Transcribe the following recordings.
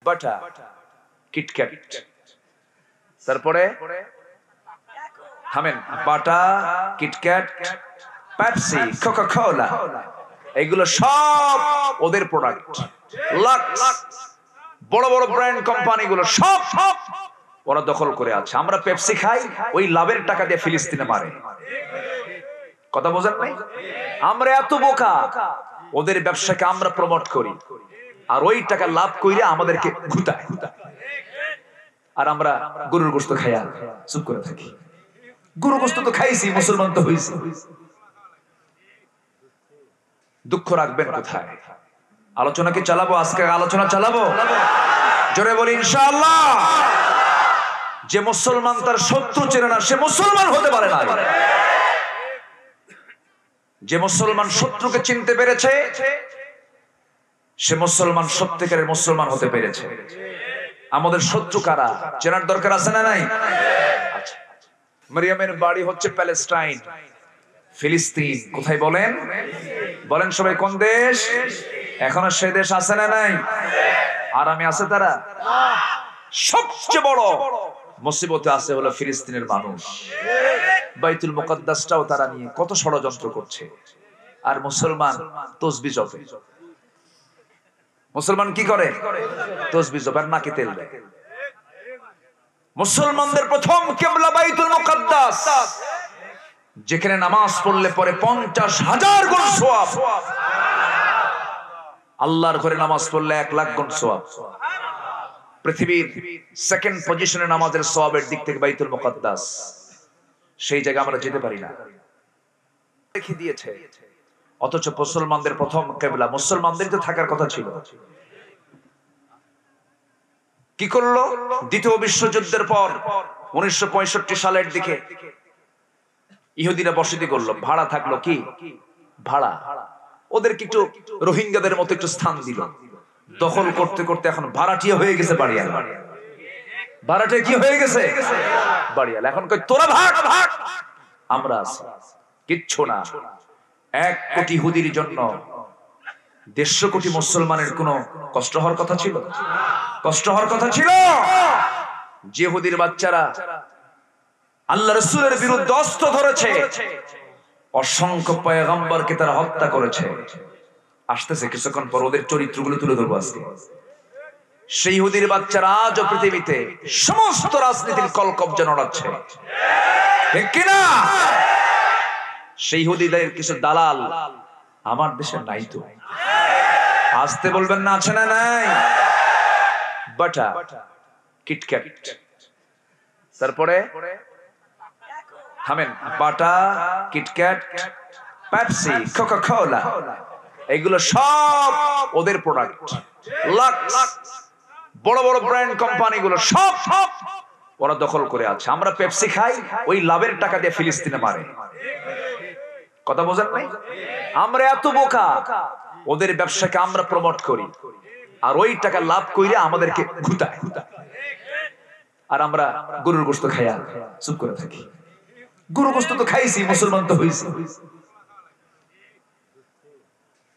বাটা, KitKat, তারপরে থামেন, বাটা, KitKat, Pepsi, Coca-Cola, এগুলো সব ওদের প্রোডাক্ট। লাক্স, বড় বড় ব্র্যান্ড কোম্পানিগুলো সব ওরা দখল করে আছে। আমরা পেপসি খাই, ওই লাভের টাকা দিয়ে ফিলিস্তিনে মারে। কথা বোঝেন নাই? আমরা এত বোকা, ওদের ব্যবসাকে আমরা প্রমোট করি, আর ওই টাকা লাভ কইরে আমাদেরকে ঘুতায়। আর আমরা গরুর গোশত খাইয়া চুপ করে থাকি। গরুর গোশত তো খাইছি, মুসলমান তো হইছি। দুঃখ রাখবেন কোথায়? আলোচনা কি চালাবো? আজকে আলোচনা চালাবো, জোরে বলি ইনশাআল্লাহ। যে মুসলমান তার শত্রু চেনে না, সে মুসলমান হতে পারে না। যে মুসলমান শত্রুকে চিনতে পেরেছে, সে মুসলমান, সত্যিকারের মুসলমান হতে পেরেছে। আমাদের শত্রু কারা চেনার দরকার আছে না নাই? আচ্ছা, মারিয়ামের বাড়ি হচ্ছে প্যালেস্টাইন, ফিলিস্তিন। কোথায় বলেন? বলেন সবাই, কোন দেশ? এখনো সেই দেশ আছে না নাই? আরামে আছে তারা? সবচেয়ে বড় মুসিবতে আছে হলো ফিলিস্তিনের মানুষ। বাইতুল মুকাদ্দাসটাও তারা নিয়ে কত ষড়যন্ত্র করছে, আর মুসলমান তসবিহ জপে। মুসলমান কি করে? তসবিহ জপে, আর নাকে তেল দেয়। মুসলমানদের প্রথম কিবলা বাইতুল মুকাদ্দাস, যেখানে নামাজ পড়লে পরে 50,000 গুণ সওয়াব। আল্লাহর ঘরে নামাজ পড়লে 1,00,000 গুণ সওয়াব। পৃথিবীর সেকেন্ড পজিশনে নামাজের সওয়াবের দিক থেকে বাইতুল মুকাদ্দাস। সেই জায়গা আমরা যেতে পারি না, রেখে দিয়েছে। অথচ মুসলমানদের প্রথম কিবলা, মুসলমানদের তো থাকার কথা ছিল। কি করলো? দ্বিতীয় বিশ্বযুদ্ধের পর 1965 সালের দিকে ইহুদিরা বসতি করলো, ভাড়া থাকলো। কি ভাড়া? ওদেরকে একটু রোহিঙ্গাদের মতো একটু স্থান দিল। দখল করতে করতে এখন ভাড়াটিয়া হয়ে গেছে বাড়িয়াল। ভাড়াটিয়া কি হয়ে গেছে? বাড়িয়াল। এখন কই তোরা ভাগ ভাগ, আমরা আছি। কিচ্ছু না। 1 কোটি ইহুদির জন্য 150 কোটি মুসলমানের কোনো কষ্ট হওয়ার কথা ছিল? কষ্ট হওয়ার কথা ছিল? যে ইহুদির বাচ্চারা আল্লাহ রাসূলের বিরুদ্ধে অস্ত্র ধরেছে, অসংখ্য পয়গম্বরকে তারা হত্যা করেছে। আসতেছে কিছুক্ষণ পর ওদের চরিত্রগুলো তুলে ধরবো আজকে। সেই ইহুদির বাচ্চারা আজও পৃথিবীতে সমস্ত রাজনীতির কলকব্জা নড়াচ্ছে, ঠিক কিনা? সেই ইহুদিদের কিছু দালাল আমার দেশে নাই তো? আসতে বলবেন না, আছে না নাই? বাটা, কিটক্যাট, তারপরে থামেন, বাটা, কিটক্যাট, পেপসি, কোকা-কোলা, এগুলো সব ওদের প্রোডাক্ট। লাক্স, বড় বড় ব্র্যান্ড কোম্পানিগুলো সব ওরা দখল করে আছে। আমরা পেপসি খাই, ওই লাভের টাকা দিয়ে ফিলিস্তিনে মারে। কথা বোঝেন নাই? আমরা এত বোকা, ওদের ব্যবসাকে আমরা প্রমোট করি, আর ওই টাকা লাভ কইরে আমাদেরকে ঘুতায়। আর আমরা গরুর গোশত খাইয়া চুপ করে থাকি। গরুর গোশত তো খাইছি, মুসলমান তো হইছি।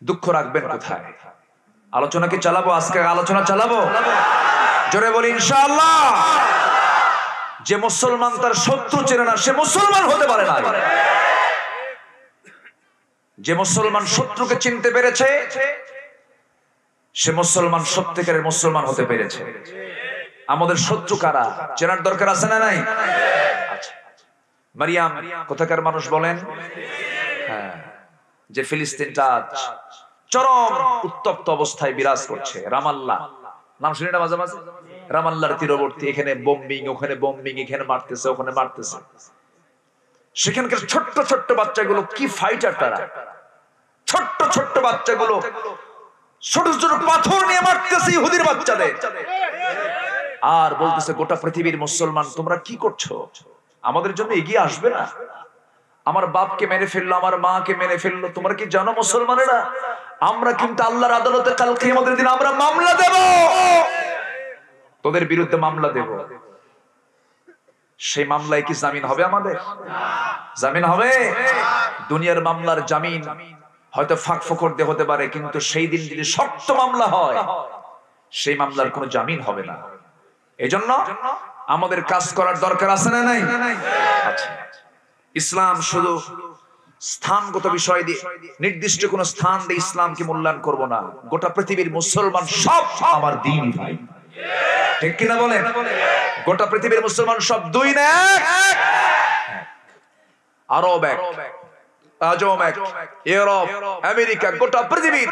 দুঃখ রাখবেন কোথায়? আলোচনা কি চালাবো? আজকে আলোচনা চালাবো, জোরে বলি ইনশাআল্লাহ। যে মুসলমান তার শত্রু চেনে না, সে মুসলমান হতে পারে না। যে মুসলমান শত্রুকে চিনতে পেরেছে, সে মুসলমান, সত্যিকারের মুসলমান হতে পেরেছে। আমাদের শত্রু কারা চেনার দরকার আছে না নাই? আচ্ছা, মারিয়াম কোথাকার মানুষ বলেন? হ্যাঁ, যে ফিলিস্তিনটা চরম উত্তপ্ত অবস্থায় বিরাজ করছে। রামাল্লাহ নাম শুনি না মাঝে মাঝে? রামাল্লাহর তীরবর্তী, এখানে বোম্বিং, ওখানে বোম্বিং, এখানে মারতেছে, ওখানে মারতেছে। সেখানকার ছোট্ট ছোট্ট বাচ্চাগুলো কি ফাইটার তারা! ছোট্ট ছোট্ট বাচ্চাগুলো ছোট ছোট পাথর নিয়ে মারতেছে ইহুদির বাচ্চাদের, আর বলতেছে গোটা পৃথিবীর মুসলমান তোমরা কি করছো? আমাদের জন্য এগিয়ে আসবে না? আমার বাপকে মেরে ফেললো, আমার মাকে মেরে ফেললো। তোমরা কি জানো মুসলমানেরা, আমরা কিন্তু আল্লাহর আদালতে কাল কিয়ামতের দিন আমরা মামলা দেব, তোদের বিরুদ্ধে মামলা দেব। সেই মামলায় কি জামিন হবে আমাদের? জামিন হবে? দুনিয়ার মামলার জামিন হয়তো ফাঁক ফোকর দিয়ে হতে পারে, কিন্তু সেই দিন যদি শক্ত মামলা হয়, সেই মামলার কোনো জামিন হবে না। এজন্য আমাদের কাজ করার দরকার আছে না নাই? আচ্ছা, ইসলাম শুধু স্থানগত বিষয় দিয়ে নির্দিষ্ট কোন স্থান দিয়ে ইসলামকে মূল্যায়ন করব না। গোটা পৃথিবীর মুসলমান সব আমার দিন ভাই, ঠিক কিনা বলেন? গোটা পৃথিবীর মুসলমান সব দুই না এক? আরব এক, আজম এক, ইউরোপ, আমেরিকা, গোটা পৃথিবীর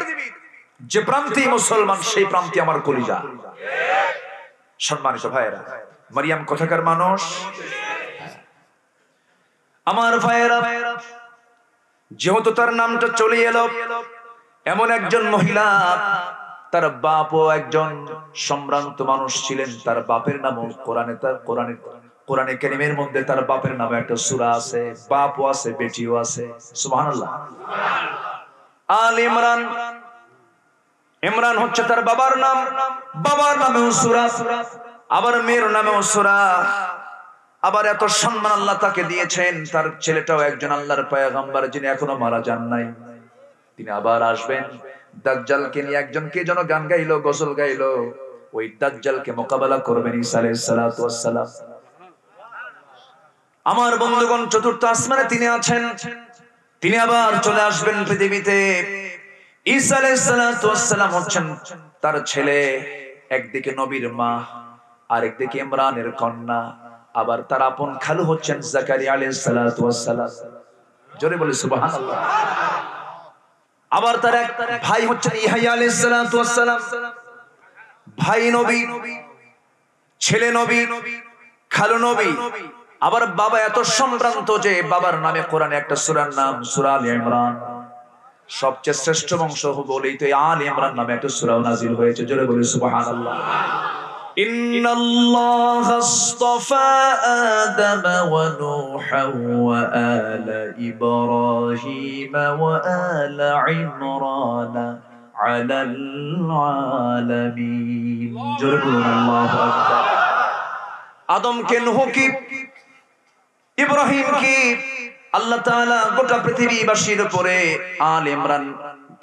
যে প্রান্তে মুসলমান সেই প্রান্তে আমার কলিজা। সম্মানিত ভাইয়েরা, মারিয়াম কোথাকার মানুষ? আমার ভাইয়েরা, যেহেতু তার নামটা চলে এলো, এমন একজন মহিলা, তার বাপও একজন সম্ভ্রান্ত মানুষ ছিলেন। তার বাপের নামও কোরআনে কারীমের মধ্যে তার বাপের নামে একটা সূরা আছে, বাপও আছে, বেটিও আছে। সুবহানাল্লাহ। আল ইমরান, ইমরান হচ্ছে তার বাবার নাম, বাবার নামেও সূরা, আবার মেয়ের নামেও সূরা। আবার এত সম্মান আল্লাহ তাকে দিয়েছেন। তার ছেলেটাও একজন আল্লাহর পয়গম্বর, যিনি এখনো মারা যান নাই। তিনি আবার আসবেন। দাজ্জালকে নিয়ে একজন কে যেন গান গাইলো, গজল গাইলো, ওই দাজ্জালকে মোকাবেলা করবেন ঈসা আলাইহিস সালাতু ওয়াস সালাম। আমার বন্ধুগণ, চতুর্থ আসমানে তিনি আছেন। তিনি আবার চলে আসবেন পৃথিবীতে। ঈসা আলাইহিস সালাতু ওয়াস সালাম হচ্ছেন তার ছেলে, একদিকে নবীর মা, আরেকদিকে ইমরানের কন্যা। আবার তার আপন খালু হচ্ছেন জাকারিয়া আলাইহিস সালাতু ওয়াস সালাম। জোরে বলে সুবহানাল্লাহ। আবার তার এক ভাই হচ্ছেন ইয়াহইয়া আলাইহিস সালাতু ওয়াস সালাম। ভাই নবী, ছেলে নবী, খালু নবী। আবার বাবা এত সম্ভ্রান্ত যে বাবার নামে কোরআনে একটা সূরার নাম সূরা আলে ইমরান। সবচেয়ে শ্রেষ্ঠ বংশ বলেই তো আলে ইমরান নামে একটা সূরা নাযিল হয়েছে। জোরে বলে সুবহানাল্লাহ। ইন্নাল্লাহা আসতাফা আদম ওয়া নূহা ওয়া আলা ইব্রাহিম ওয়া আলা ইমরান আলাল আলামিন। জোরে বলুন আল্লাহু আকবার। আদমকে, নূহকে, ইব্রাহিমকে আল্লাহ তাআলা গোটা পৃথিবীবাসীর উপরে আল ইমরান,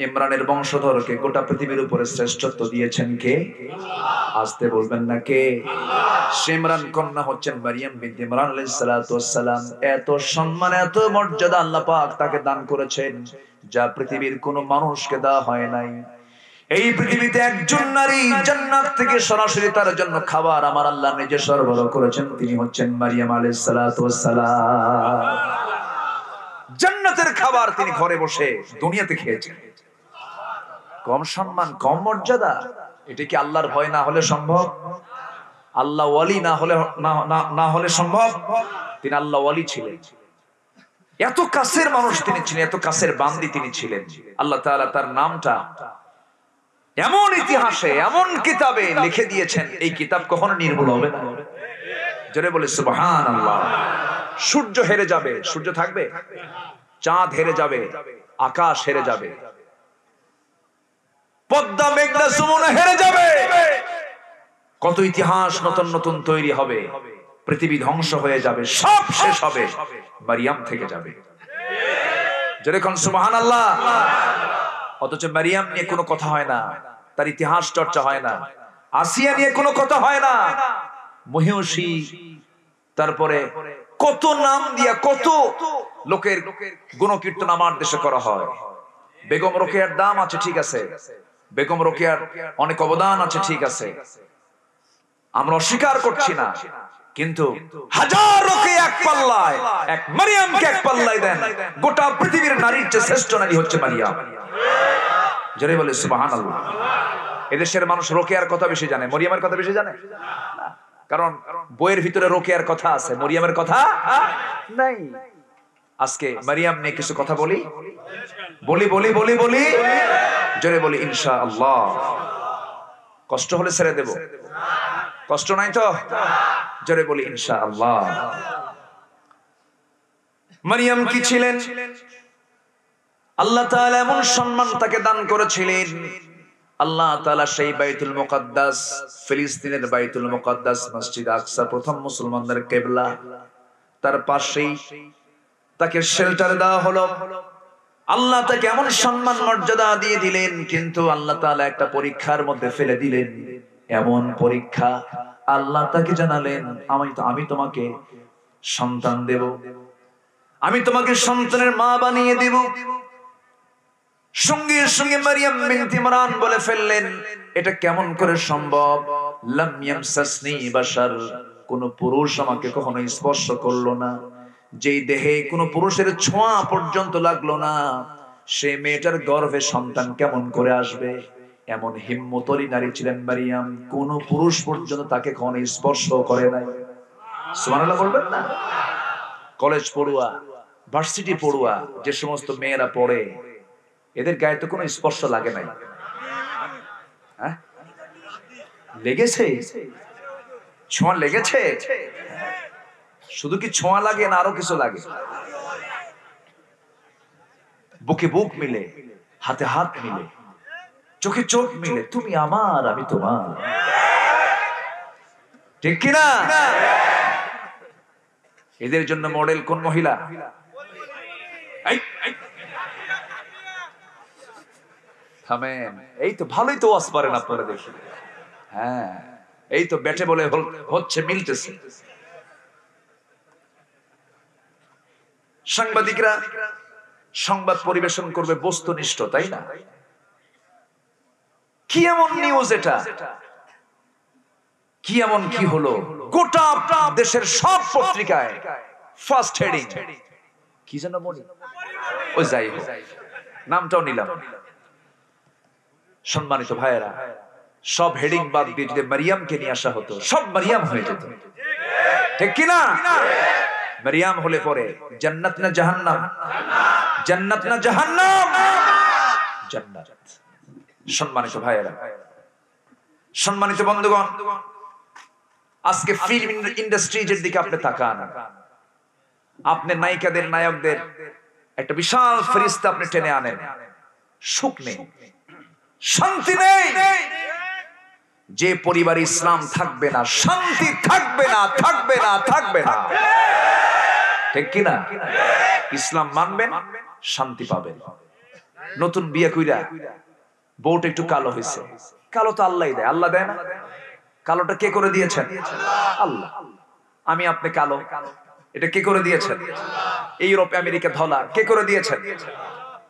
ইমরানের বংশধরকে গোটা পৃথিবীর উপরে শ্রেষ্ঠত্ব দিয়েছেন কে? আসতে বলবেন না কে? ইমরান কন্যা হচ্ছেন মারিয়াম বিনতে ইমরান আলাইহিস সালাতু ওয়াস সালাম। এত সম্মান, এত মর্যাদা আল্লাহ পাক তাকে দান করেছেন, যা পৃথিবীর কোনো মানুষকে দেওয়া হয় নাই। এই পৃথিবীতে একজন নারী জান্নাত থেকে সরাসরি তার জন্য খাবার আমার আল্লাহ নিজে সরবরাহ করেছেন। তিনি হচ্ছেন মারিয়াম আলাইহিস সালাতু ওয়াস সালাম। জান্নাতের খাবার তিনি ঘরে বসে দুনিয়াতে খেয়েছেন। কম সম্মান, কম মর্যাদা? এটা কি আল্লাহর ভয় না হলে সম্ভব? আল্লাহ ওয়ালি না হলে সম্ভব? তিনি আল্লাহ ওয়ালি ছিলেন। এত কাছের মানুষ তিনি ছিলেন, এত কাছের বান্দি তিনি ছিলেন। আল্লাহ তাআলা তার নামটা এমন ইতিহাসে, এমন কিতাবে লিখে দিয়েছেন, এই কিতাব কখনো নির্মূল হবে না। জোরে বলে সুবহানাল্লাহ। সূর্য হেরে যাবে, সূর্য থাকবে? চাঁদ হেরে যাবে, আকাশ হেরে যাবে, পদ্মা, মেঘনা, যমুনা হেরে যাবে। কত ইতিহাস নতুন নতুন তৈরি হবে, পৃথিবী ধ্বংস হয়ে যাবে, সব শেষ হবে, মারিয়াম থেকে যাবে। যেরকম সুবহানাল্লাহ। অথচ মারিয়াম নিয়ে কোনো কথা হয় না, তার ইতিহাস চর্চা হয় না। আসিয়া নিয়ে কোনো কথা হয় না। মহিষী, তারপরে কত নাম দিয়া কত লোকের গুণকীর্তন আমার দেশে করা হয়। বেগম রোকেয়ার দাম আছে, ঠিক আছে, বেগম রোকেয়ার অনেক অবদান আছে, ঠিক আছে, আমরা অস্বীকার করছি না। কিন্তু হাজার রোকেয়া এক পাল্লায়, এক মারিয়ামকে এক পাল্লায় দেন, গোটা পৃথিবীর নারীর চেয়ে শ্রেষ্ঠ নারী হচ্ছে মারিয়াম। জোরে বলে সুবহানাল্লাহ। এদেশের মানুষ রোকেয়ার কথা বেশি জানে, মরিয়মের কথা বেশি জানে না। কারণ বইয়ের ভিতরে রোকেয়ার কথা আছে, মরিয়মের কথা নাই। আজকে মারিয়াম নিয়ে কিছু কথা বলি বলি বলি বলি বলি জোরে বলি ইনশাআল্লাহ। কষ্ট হলে ছেড়ে দেব, কষ্ট নাই তো? জোরে বলি ইনশাআল্লাহ। মারিয়াম কি ছিলেন? আল্লাহ তাআলা এমন সম্মান তাকে দান করেছিলেন। আল্লাহ তাআলা সেই বাইতুল মুকাদ্দাস, ফিলিস্তিনের বাইতুল মুকাদ্দাস, মসজিদ আকসা, প্রথম মুসলমানদের কিবলা, তার পাশেই তাকে শেল্টার দেওয়া হলো। আল্লাহ তাকে এমন সম্মান মর্যাদা দিয়ে দিলেন, কিন্তু আল্লাহ তাআলা একটা পরীক্ষার মধ্যে ফেলে দিলেন। এমন পরীক্ষা, আল্লাহ তাকে জানালেন আমি তোমাকে সন্তান দেব, আমি তোমাকে সন্তানের মা বানিয়ে দেব। সঙ্গে সঙ্গে মারিয়াম বিনতে ইমরান বলে ফেললেন, এটা কেমন করে সম্ভব? লাম ইয়ামসাসনি বাশার, কোন পুরুষ আমাকে কখনো স্পর্শ করলো না, যেই দেহে কোন পুরুষের ছোঁয়া পর্যন্ত লাগলো না, সে মেয়েটার গর্ভে সন্তান কেমন করে আসবে? এমন হিম্মতী নারী ছিলেন মারিয়াম, কোন পুরুষ পর্যন্ত তাকে কখনো স্পর্শ করে নাই। সুবহানাল্লাহ বলবেন না? কলেজ পড়ুয়া, ভার্সিটি পড়ুয়া যে সমস্ত মেয়েরা পড়ে, এদের গায়ে তো কোনো স্পর্শ লাগে নাই। হ্যাঁ, লেগেছে? ছোঁয়া লেগেছে? শুধু কি ছোঁয়া লাগে না আরো কিছু লাগে? বুকে বুক মিলে, হাতে হাত মিলে, চোখে চোখ মিলে, তুমি আমার আমি তোমার, ঠিক কিনা? এদের জন্য মডেল কোন মহিলা? থামেন, এই তো ভালোই তো ওয়াজ পারেন আপনারা দেখি। হ্যাঁ, এই তো ব্যাটে বলে হচ্ছে, মিলতেছে। সাংবাদিকরা সংবাদ পরিবেশন করবে বস্তুনিষ্ঠ, তাই না? কি এমন নিউজ এটা? কি এমন কি হলো? গোটা দেশের সব পত্রিকায় ফার্স্ট হেডিং কি যেন মনে, ওই যাই হোক, নামটাও নিলাম। সম্মানিত ভাইয়েরা, সব হেডিং বাদ দিয়ে যদি মারিয়ামকে নিয়ে আসা হতো, সব মারিয়াম হয়ে যেত, ঠিক কিনা? মারিয়াম হলে পরে জান্নাত না জাহান্নাম? জান্নাত না জাহান্নাম? জান্নাত। সম্মানিত ভাইয়েরা, সম্মানিত বন্ধুগণ, আজকে ফিল্ম ইন্ডাস্ট্রিজের দিকে আপনি তাকান, আপনি নায়িকাদের নায়কদের একটা বিশাল ফেরেশতা আপনি টেনে আনেন, সুখ নেই, শান্তি নেই। যে পরিবার ইসলাম থাকবে না, শান্তি থাকবে না, থাকবে না, থাকবে না, ঠিক কিনা? ইসলাম মানবেন, শান্তি পাবেন। নতুন বিয়ে কইরা বউটা একটু কালো হয়েছে, কালো তো আল্লাহ দেয়, আল্লাহ দেয় না? কালোটা কে করে দিয়েছেন? আল্লাহ। আমি আপনি কালো, এটা কে করে দিয়েছেন? ইউরোপ আমেরিকা ধলা, কে করে দিয়েছেন?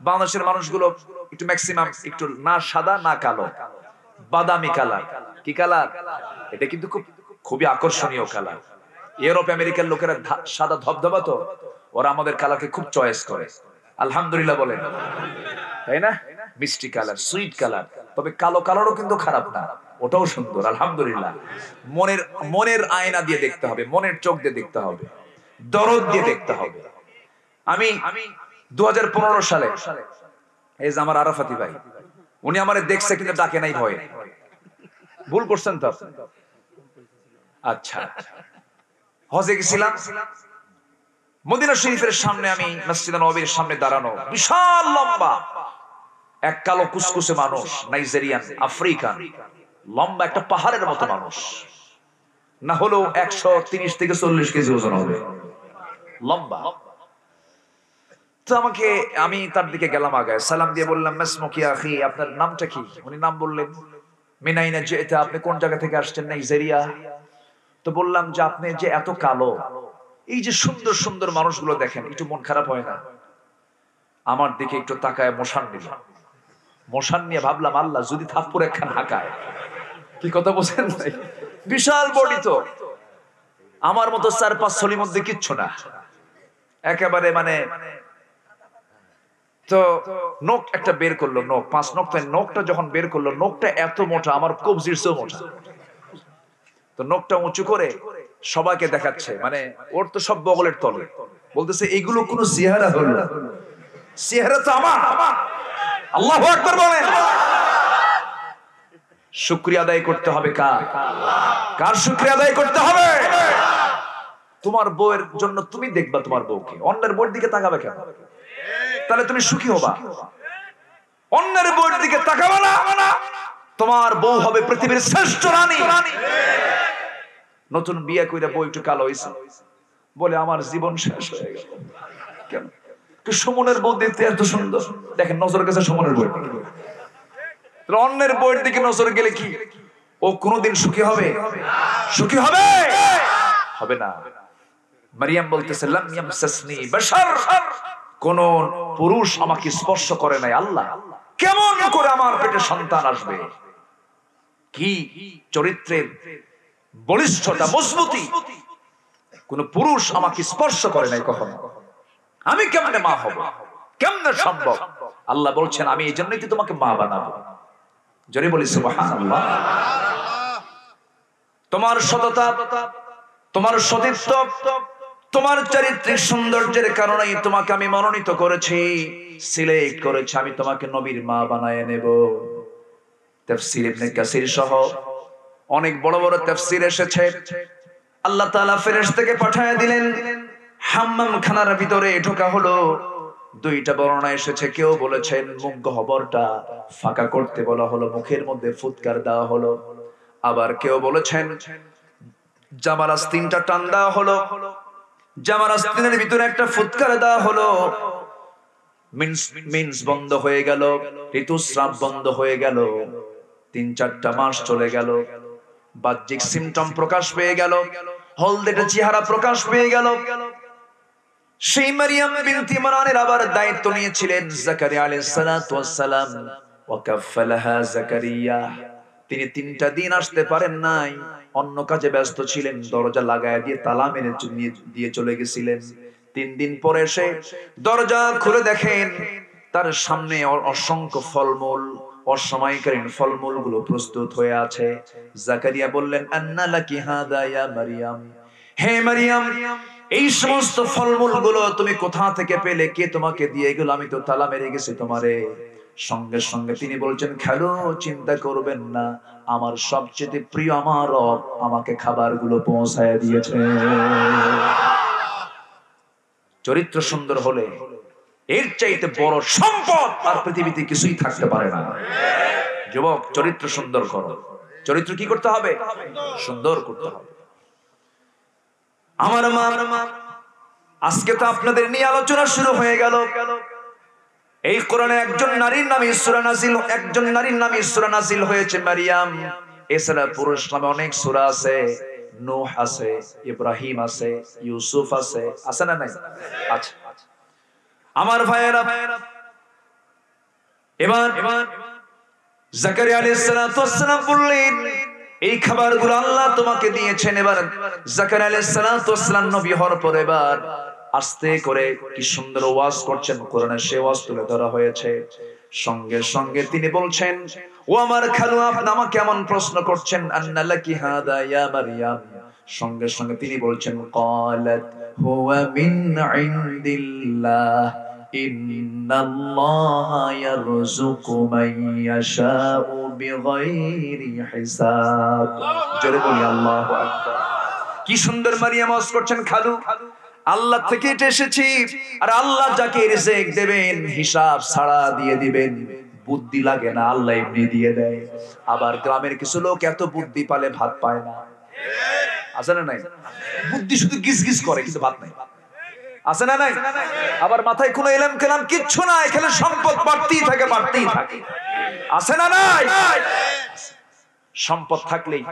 বাংলাদেশের মানুষগুলো একটু ম্যাক্সিমাম একটু না সাদা না কালো, বাদামি কালার। কি কালার? এটা কিন্তু খুবই আকর্ষণীয় কালার। ইউরোপ আমেরিকার লোকেরা সাদা ধবধবা, তো ওরা আমাদের কালারকে খুব চয়েস করে। আলহামদুলিল্লাহ বলেন, তাই না? মিষ্টি কালার, সুইট কালার। তবে কালো কালারও কিন্তু খারাপ না, ওটাও সুন্দর। আলহামদুলিল্লাহ। মনের আয়না দিয়ে দেখতে হবে, মনের চোখ দিয়ে দেখতে হবে, দরদ দিয়ে দেখতে হবে। আমি 2015 সালে, এই যে আমার আরাফাতি ভাই, উনি আমারে দেখছে কিন্তু ডাকে নাই ভয়ে। ভুল করছেন তো? আচ্ছা, হজে গেছিলাম, মদিনা শরীফের সামনে, আমি মসজিদে নববীর সামনে দাঁড়ানো, বিশাল লম্বা এক কালো কুসকুসে মানুষ, নাইজেরিয়ান, আফ্রিকান, লম্বা একটা পাহাড়ের মতো মানুষ, না হলেও 130 থেকে 40 কেজি ওজন হবে, লম্বা। তো আমি তার দিকে গেলাম, আগায় সালাম দিয়ে বললাম, মাসমুকি আখি, আপনার নামটা কি? উনি নাম বললেন। মিনাইনা যেটা, আপনি কোন জায়গা থেকে আসছেন? নাইজেরিয়া। তো বললাম যে আপনি যে এত কালো, এই যে সুন্দর সুন্দর মানুষগুলো দেখেন, একটু মন খারাপ হয় না? আমার দিকে একটু তাকায় মশান নিল, মশান নিয়ে ভাবলাম, আল্লাহ যদি থাপ্পড় একখান হাঁকায়। কি কথা বলছেন? বিশাল বডি, তো আমার মতো 4-5 ছলির মধ্যে কিচ্ছু না, একেবারে মানে। তো নখ একটা বের করলো, নখ 5 নখ, নখটা যখন বের করলো, নখটা এত মোটা, আমার কবজির চেয়েও মোটা। তো নখটা উঁচু করে সবাইকে দেখাচ্ছে, মানে ওর তো সব বগলের তলে, বলতেছে এইগুলো কোন চেহারা হলো? চেহারা তো আমার। আল্লাহু আকবার বলেন। শুকরিয়া আদায় করতে হবে কার? কার শুকরিয়া আদায় করতে হবে? তোমার বউয়ের জন্য তুমি দেখবা তোমার বউকে, অন্যের বউয়ের দিকে তাকাবে কেন? তাহলে তুমি সুখী হবা। অন্যের বউয়ের দিকে তাকাবে না, তোমার বউ হবে পৃথিবীর শ্রেষ্ঠ রানী। নতুন বিয়ে কইরা বউ একটু কালো হইছে, বলে আমার জীবন শেষ হয়ে গেল। কেন? সুমনের বউ দেখতে এত সুন্দর, দেখেন নজর কাছে সুমনের বই, অন্যের বইয়ের দিকে নজর গেলে কি ও কোনোদিন সুখী হবে? সুখী হবে? হবে না। মারিয়াম বলতেছে লাম ইয়ামসাসনি বাশার, কোন পুরুষ আমাকে স্পর্শ করে নাই। আল্লাহ, কেমন করে আমার পেটে সন্তান আসবে? কি চরিত্রের বলিষ্ঠতা, মজবুতি! কোন পুরুষ আমাকে স্পর্শ করে নাই কখনো, আমি কেমনে মা হব? কেমনে সম্ভব? আল্লাহ বলছেন আমি এই জন্যই তো তোমাকে মা বানাবো। জোরে বলি সুবহানাল্লাহ। তোমার সততা, তোমার সতীত্ব, তোমার চারিত্রিক সৌন্দর্যের কারণেই তোমাকে আমি মনোনীত করেছি, সিলেক্ট করেছি, আমি তোমাকে নবীর মা বানায় নেব। তাফসীর ইবনে কাসির সহ অনেক বড় বড় তাফসীর এসেছে। আল্লাহ তাআলা ফেরেশতাকে পাঠিয়ে দিলেন, হাম্মাম খানার ভিতরে ঢোকা হলো। দুইটা বর্ণনা এসেছে, কেউ বলেছেন মুখ গহ্বরটা ফাঁকা করতে বলা হলো, মুখের মধ্যে ফুৎকার দেওয়া হলো। আবার কেউ বলেছেন জামার আস্তিনটা টান দেওয়া হলো, জামার আস্তিনের ভিতরে একটা ফুৎকার দেওয়া হলো। মিন্স বন্ধ হয়ে গেল, ঋতুস্রাব বন্ধ হয়ে গেল। ৩-৪টা মাস চলে গেল, বাহ্যিক সিমটম প্রকাশ পেয়ে গেল, হলদেটে চেহারা প্রকাশ পেয়ে গেল। সেই মারিয়াম বিনতে ইমরানের আবার দায়িত্ব নিয়েছিলেন জাকারিয়া আলাইহিস সালাতু ওয়াস সালাম। ওয়া কাফালাহা জাকারিয়া, তিনি ৩টা দিন আসতে পারেন নাই, অন্য কাজে ব্যস্ত ছিলেন, দরজা লাগায় দিয়ে তালা মেরে দিয়ে চলে গেছিলেন। ৩ দিন পরে এসে দরজা খুলে দেখেন তার সামনে অসংখ্য ফলমূল, অসময়কালীন ফলমূল গুলো প্রস্তুত হয়ে আছে। জাকারিয়া বললেন আন্না লাকি হাদা ইয়া মারিয়াম, হে মারিয়াম, এই সমস্ত ফলমূল গুলো তুমি কোথা থেকে পেলে? কে তোমাকে দিয়ে গেল? আমি তো তালা মেরে গেছি তোমারে। সঙ্গে সঙ্গে তিনি বলছেন খালো, চিন্তা করবেন না, আমার সবচেয়ে প্রিয় আমার রব আমাকে খাবারগুলো পৌঁছায় দিয়েছে। চরিত্র সুন্দর হলে এর চাইতে বড় সম্পদ আর পৃথিবীতে কিছুই থাকতে পারে না। যুবক, চরিত্র সুন্দর করো। চরিত্র কি করতে হবে? সুন্দর করতে হবে। আমার মা, আজকে তো আপনাদের নিয়ে আলোচনা শুরু হয়ে গেল। এই কোরআনে একজন নারীর নামে সূরা নাজিল, একজন নারীর নামে সূরা নাজিল হয়েছে মারিয়াম। এছাড়া পুরুষ নামে অনেক সূরা আছে, নূহ আছে, ইব্রাহিম আছে, ইউসুফ আছে, আছে না নাই? আচ্ছা আমার ভাইয়েরা, এবার জাকারিয়া আলাইহিস সালাতু ওয়াস সালাম বললেন এই খাবারগুলো আল্লাহ তোমাকে দিয়েছেন। এবার জাকারিয়া আলাইহিস সালাতু ওয়াস সালাম নবী হওয়ার পর এবার আস্তে করে কি সুন্দর ওয়াজ করছেন, কোরআনে সে ওয়াজ তুলে ধরা হয়েছে। সঙ্গে সঙ্গে তিনি বলছেন ও আমার খালু, আপনি আমাকে কেমন প্রশ্ন করছেন? আন্না লাকি হাদা ইয়া মারিয়াম। সঙ্গে সঙ্গে তিনি বলছেন ক্বালাত হুয়া মিন ইনদিল্লাহ ইন্নাল্লাহা ইয়ারযুকু মান ইয়াশাউ বিগাইরি হিসাব। জোরে বলি আল্লাহু আকবার। কি সুন্দর মারিয়াম ওয়াজ করছেন, খালু আল্লাহ থেকে এটা এসেছি, আর আল্লাহ যাকে রিজিক দেবেন হিসাব ছাড়া দিয়ে দিবেন, বুদ্ধি লাগে না, আল্লাহ এমনি দিয়ে দেয়। আবার গ্রামের কিছু লোক এত বুদ্ধি পালে ভাত পায় না, আছে না নাই? বুদ্ধি শুধু গিজ গিজ করে কিন্তু ভাত নাই, আছে না নাই? আবার মাথায় কোনো ইলম কালাম কিচ্ছু নাই, এখানে সম্পদ বাড়তেই থাকে, বাড়তেই থাকে, আছে না নাই? সম্পদ থাকলেই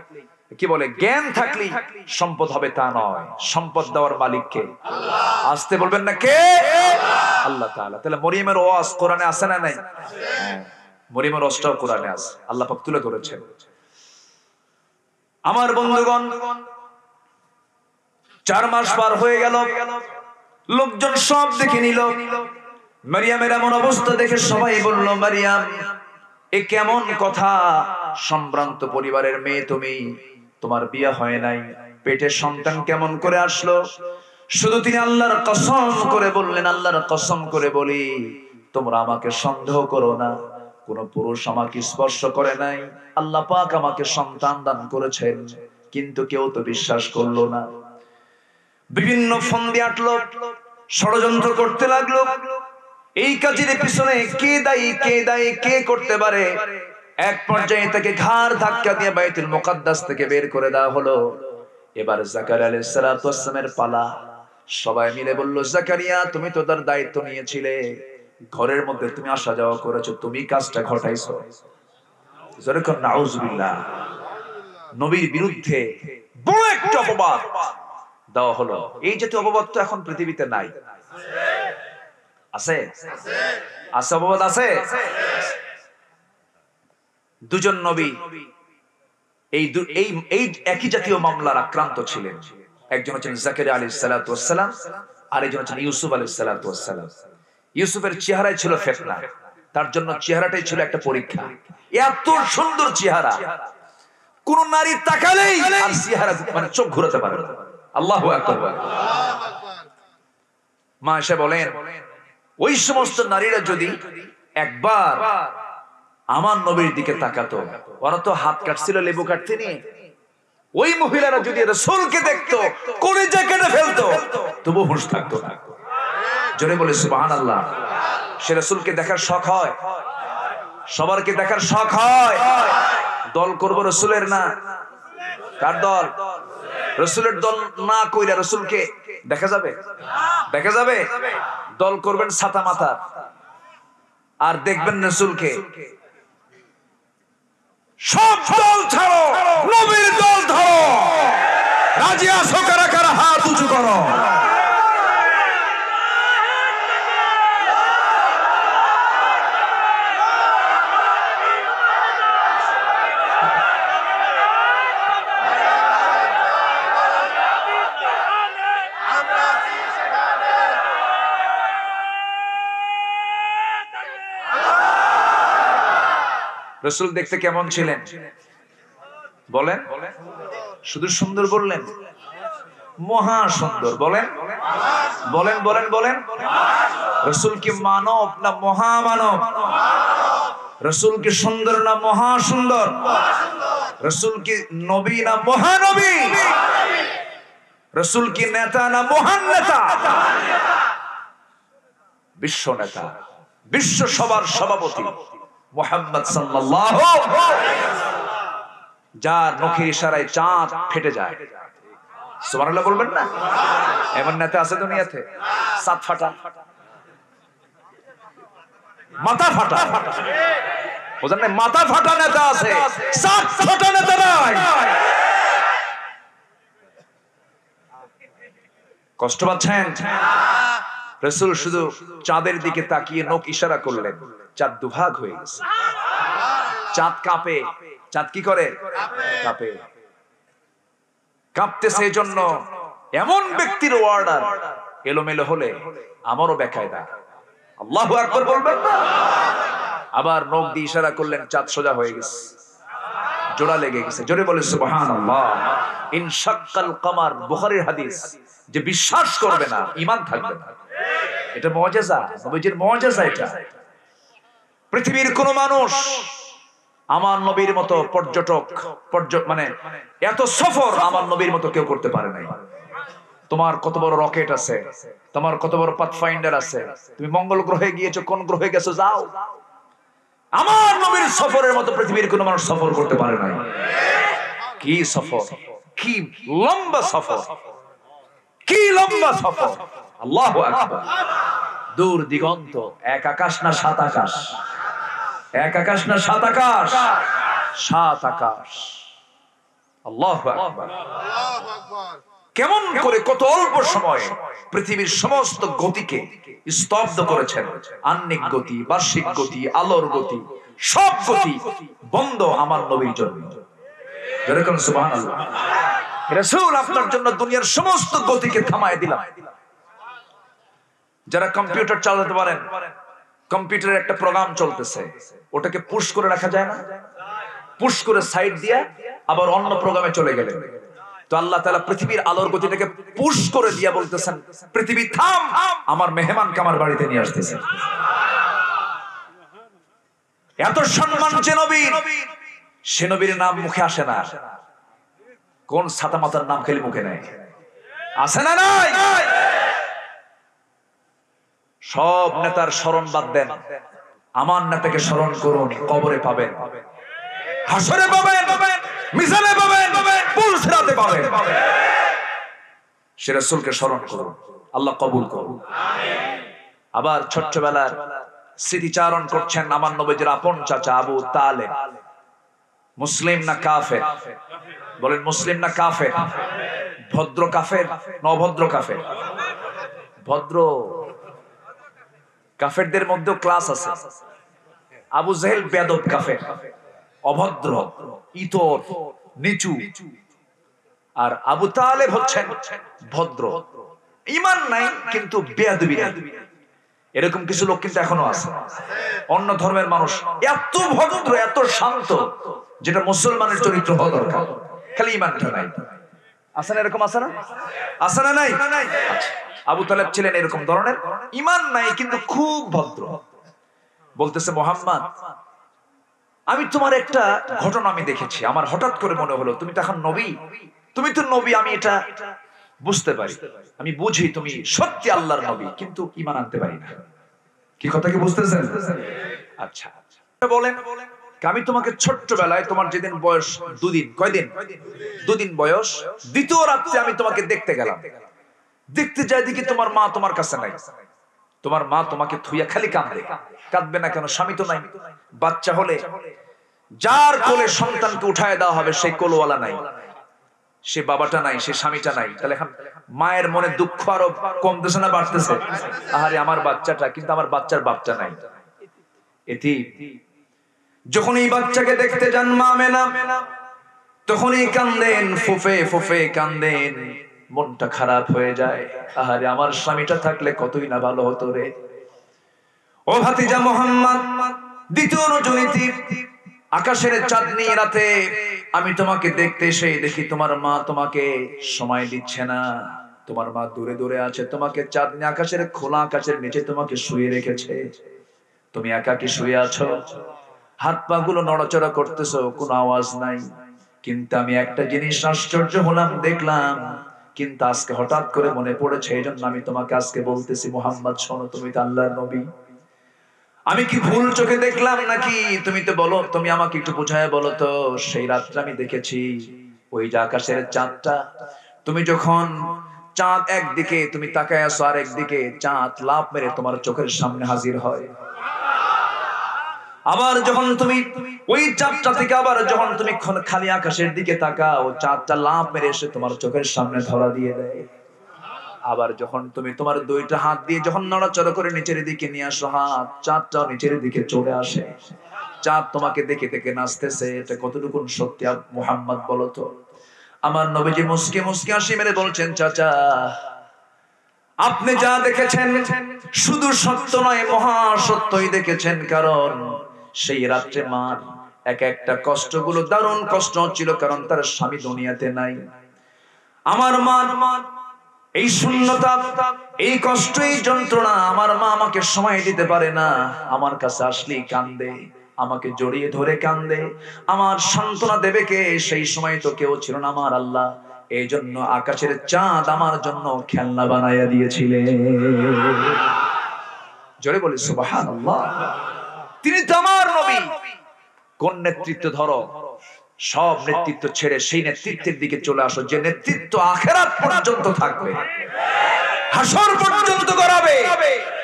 কি বলে, জ্ঞান থাকলেই সম্পদ হবে তা নয়, সম্পদ দেওয়ার মালিক কে? আল্লাহ। আসতে বলবেন না কে? আল্লাহ তাআলা। তাহলে মরিয়মের ওয়াজ কোরআনে আছে না নাই? মরিয়মের ওয়াজটাও কোরআনে আছে, আল্লাহ পাক তুলে ধরেছেন। আমার বন্ধুগণ, 4 মাস পার হয়ে গেল, লোকজন সব দেখে নিল। মারিয়ামের এমন অবস্থা দেখে সবাই বলল মারিয়াম এ কেমন কথা, সম্ভ্রান্ত পরিবারের মেয়ে তুমি, তোমার বিয়ে হয় নাই, পেটে সন্তান কেমন করে আসলো? শুধু তিনি আল্লাহর কসম করে বললেন, আল্লাহর কসম করে বলি তোমরা আমাকে সন্দেহ করো না, কোন পুরুষ আমাকে স্পর্শ করে নাই, আল্লাহ পাক আমাকে সন্তান দান করেছেন। কিন্তু কেউ তো বিশ্বাস করলো না। বিভিন্ন ফন্দি আটলো, ষড়যন্ত্র করতে লাগলো। এই কাজের পিছনে কে দায়ী, কে দায়ী, কে করতে পারে? এক পর্যায়ে তাকে ঘাড় ধাক্কা দিয়ে বাইতুল মুকাদ্দাস থেকে বের করে দেওয়া হলো। এবার জাকারিয়া আলাইহিস সালাতু ওয়াস সালামের পালা। সবাই মিলে বলল, জাকারিয়া তুমি তো তার দায়িত্ব নিয়েছিলে, ঘরের মধ্যে তুমি আসা যাওয়া করেছো, তুমি কাজটা ঘটাইছো। যেরকম নাউজুবিল্লাহ, নবীর বিরুদ্ধে বড় একটা অপবাদ দেওয়া হলো। এই জাতীয় অপবাদ তো এখন পৃথিবীতে নাই। আছে? আছে অপবাদ আছে? দুজন নবী এই একই জাতীয় মামলার আক্রান্ত ছিলেন। একজন হচ্ছেন জাকারিয়া আলাইহিস সালাতু ওয়াস সালাম, আরেকজন হচ্ছেন ইউসুফ আলাইহিস সালাতু ওয়াস সালাম। ইউসুফের চেহারায় ছিল ফিতনা, তার জন্য চেহারাটাই ছিল একটা পরীক্ষা। এত সুন্দর চেহারা, কোন নারী তাকালেই আর চেহারা মানে চোখ ঘোরাতে পারে না। আল্লাহু আকবার। মা এসে বলেন, ওই সমস্ত নারীরা যদি একবার আমার নবীর দিকে তাকাতো, ওরা তো হাত কাটছিল লেবু কাটতে নিয়ে, ওই মহিলারা যদি রাসূলকে দেখতো কলিজা কেটে ফেলতো, তবু হুঁশ থাকতো না। জোরে বলে সুবহানাল্লাহ। সে রাসূলকে দেখার শখ হয়, সবার কি দেখার শখ হয়? দল করব রাসূলের না, কার দল? রাসূলের দল না কইরা রাসূলকে দেখা যাবে? দেখা যাবে? দল করবেন ছাতা মাথা আর দেখবেন রাসূলকে। সব দল ছাড়ো, নবীর দল ধরো। রাজি আছো কারা কারা? হাত উঁচু করো। রাসূল দেখতে কেমন ছিলেন বলেন? শুধু সুন্দর বললেন? মহা সুন্দর। বলেন বলেন বলেন বলেন। রাসূল কি মানব না মহামানব? রাসূল কি সুন্দর না মহা সুন্দর? রাসূল কি নবী না মহানবী? রাসূল কি নেতা না মহান নেতা? বিশ্ব নেতা, বিশ্ব সবার সভাপতি মুহাম্মদ সাল্লাল্লাহু আলাইহি ওয়াসাল্লাম, যার নখের ইশারায় চাঁদ ফেটে যায়। সুবহানাল্লাহ বলবেন না? এমন নেতা আছে দুনিয়াতে? চাঁদ ফাটা, মাথা ফাটা, বুঝেন না? মাথা ফাটা নেতা আছে, চাঁদ ফাটা নেতা নাই। কষ্ট পাচ্ছেন? রাসূল শুধু চাঁদের দিকে তাকিয়ে নখ ইশারা করলেন, চাঁদ দুভাগ হয়ে গেছে। চাঁদ কাঁপে। চাঁদ কি করে? কাঁপে। কাঁপতেছে এজন্য এমন ব্যক্তির অর্ডার এলোমেলো হলে আমারও বেকায়দা। আল্লাহু আকবার বলবেন না? আবার নখ দিয়ে ইশারা করলেন, চাঁদ সোজা হয়ে গেছে, জোড়া লেগে গেছে। জোরে বলে সুবহানাল্লাহ। ইনশাক্কাল কমার, বুখারীর হাদিস। যে বিশ্বাস করবে না, ঈমান থাকবে না। এটা মুআজিজা, নবীজির মুআজিজা এটা। পৃথিবীর কোন মানুষ আমার নবীর মতো পর্যটক মানে এত সফর আমার নবীর মতো কেউ করতে পারে নাই। তোমার কত বড় রকেট আছে, তোমার কত বড় পাথফাইন্ডার আছে, তুমি মঙ্গল গ্রহে গিয়েছো, কোন গ্রহে গেছো যাও, আমার নবীর সফরের মতো পৃথিবীর কোন মানুষ সফর করতে পারে নাই। কি সফর, কি লম্বা সফর, কি লম্বা সফর! আল্লাহু আকবার। দূর দিগন্ত, এক আকাশ না সাত আকাশ, এক আকাশ না সাত আকাশ, সাত আকাশ। আল্লাহু আকবার। কেমন করে কত অল্প সময়ে পৃথিবীর সমস্ত গতিকে স্তব্ধ করেছেন। আহ্নিক গতি, বার্ষিক গতি, আলোর গতি, সব গতি বন্ধ আমার নবীর জন্য। যেরকম সুবহানাল্লাহ। রাসূল আপনার জন্য দুনিয়ার সমস্ত গতিকে থামায় দিলাম। যারা কম্পিউটার চালাতে পারেন, কম্পিউটারের একটা প্রোগ্রাম চলতেছে, ওটাকে পুশ করে রাখা যায় না? পুশ করে সাইড দিয়ে আবার অন্য প্রোগ্রামে চলে গেলে, তো আল্লাহ তাআলা পৃথিবীর আলোর গতিটাকে পুশ করে দিয়া বলতেছেন, পৃথিবী থাম, আমার মেহমানকে আমার বাড়িতে নিয়ে আসতেছে। এত সম্মান যে নবীর, সে নবীর নাম মুখে আসে না। কোন ছাতা মাতার নাম খেলে মুখে নেয়? আছে না নাই? সব নেতার স্মরণ বাদ দেন, আমার নেতাকে স্মরণ করুন। কবরে পাবেন, হাসরে পাবেন, মিজানে পাবেন, পুলসিরাতে পাবেন। সে রাসূলকে স্মরণ করুন। আল্লাহ কবুল করুন। আবার ছোট্টবেলার স্মৃতিচারণ করছেন আমার নবীজির আপন চাচা আবু তালেব। মুসলিম না কাফের? বলেন মুসলিম না কাফের? ভদ্র কাফের না অভদ্র কাফের? ভদ্র। কাফেরদের মধ্যেও ক্লাস আছে। আবু জেহেল বেয়াদব কাফের, অভদ্র, ইতর, নিচু। আর আবু তালেব হচ্ছেন ভদ্র, ঈমান নাই কিন্তু বেয়াদবি নাই। এরকম কিছু লোক কিন্তু এখনো আছে। অন্য ধর্মের মানুষ এত ভদ্র, এত শান্ত, যেটা মুসলমানের চরিত্র হওয়া দরকার, খালি ঈমানটা নাই। আছে না এরকম? আছে না? আছে না নাই? আবু তালেব ছিলেন এরকম ধরনের, ঈমান নাই কিন্তু খুব ভদ্র। বলতেছে, মোহাম্মদ, আমি তোমার একটা ঘটনা আমি দেখেছি, আমার হঠাৎ করে মনে হলো তুমি তো এখন নবী, তুমি তো নবী, আমি এটা বুঝতে পারি, আমি বুঝি তুমি সত্যি আল্লাহর নবী, কিন্তু ঈমান আনতে পারি না। কি কথা কি বুঝতেছেন? আচ্ছা বলেন, আমি তোমাকে ছোট্টবেলায়, তোমার যেদিন বয়স 2 দিন, কয়দিন? 2 দিন বয়স, দ্বিতীয় রাত্রে আমি তোমাকে দেখতে গেলাম। দেখতে যাই দেখি তোমার মা তোমার কাছে নাই। তোমার মা তোমাকে থুইয়া খালি কাঁদে। কাঁদবে না কেন? স্বামী তো নাই। বাচ্চা হলে যার কোলে সন্তানকে উঠায় দেওয়া হবে সেই কোলওয়ালা নাই, সে বাবাটা নাই, সে স্বামীটা নাই। তাহলে এখন মায়ের মনে দুঃখ আরো কমতেছে না বাড়তেছে? আহারে আমার বাচ্চাটা, কিন্তু আমার বাচ্চার বাপটা নাই। এটি যখন এই বাচ্চাকে দেখতে যান মা আমেনা, তখনই কান্দেন, ফুফে ফুফে কান্দেন, মনটা খারাপ হয়ে যায়। আহারে আমার স্বামীটা থাকলে কতই না ভালো হতো রে। ও ভাতিজা মোহাম্মদ, দ্বিতীয় রজনীতি, আকাশের চাঁদনি রাতে আমি তোমাকে দেখতে এসে দেখি তোমার মা তোমাকে সময় দিচ্ছে না। তোমার মা দূরে দূরে আছে, তোমাকে চাঁদনি আকাশের, খোলা আকাশের নিচে তোমাকে শুয়ে রেখেছে। তুমি একাকী শুয়ে আছো, হাত পা গুলো নড়াচড়া করতেছো, কোনো আওয়াজ নাই। কিন্তু আমি একটা জিনিস আশ্চর্য হলাম, দেখলাম, কিন্তু আজকে হঠাৎ করে মনে পড়েছে, এই জন্য আমি তোমাকে আজকে বলতেছি, মুহাম্মদ শোনো, তুমি তো আল্লাহর নবী। আমি কি ভুল চোখে দেখলাম নাকি? তুমি তো বলো, তুমি আমাকে একটু বুঝায় বলো তো। সেই রাত্রে আমি দেখেছি ওই যে আকাশের চাঁদটা, তুমি যখন চাঁদ একদিকে তুমি তাকায় আছো, আর একদিকে চাঁদ লাফ মেরে তোমার চোখের সামনে হাজির হয়। আবার যখন তুমি ওই চাঁদটা থেকে আবার যখন তুমি খালি আকাশের দিকে তাকাও, চাঁদটা লাফ মেরে এসে তোমার চোখের সামনে ধরা দিয়ে দেয়। আবার যখন তুমি তোমার 2টা হাত দিয়ে যখন নড়াচড়া করে নিচের দিকে নিয়ে আসো হাত, চাঁদটাও নিচের দিকে চলে আসে। চাঁদ তোমাকে দেখে দেখে নাচতেছে। এটা কতটুকু সত্যি মুহাম্মদ বলো তো? আমার নবীজি মুস্কি মুস্কি হাসি মেরে বলছেন, চাচা, আপনি যা দেখেছেন শুধু সত্য নয়, মহা সত্যই দেখেছেন। কারণ সেই রাত্রে মার এক একটা কষ্টগুলো দারুণ কষ্ট হচ্ছিল, কারণ তার স্বামী দুনিয়াতে নাই। আমার মা এই শূন্যতা, এই কষ্ট, এই যন্ত্রণা, আমার মা আমাকে সময় দিতে পারে না। আমার কাছে আসলেই কান্দে, আমাকে জড়িয়ে ধরে কান্দে। আমার সান্ত্বনা দেবে কে? সেই সময় তো কেউ ছিল না, আমার আল্লাহ। এই জন্য আকাশের চাঁদ আমার জন্য খেলনা বানাইয়া দিয়েছিলেন। জোরে বলি সুবহানাল্লাহ। তিনি তো আমার নবী। কোন নেতৃত্ব ধরো, সব নেতৃত্ব ছেড়ে সেই নেতৃত্বের দিকে চলে আসো, যে নেতৃত্ব আখিরাত পর্যন্ত থাকবে, হাসর পর্যন্ত করাবে,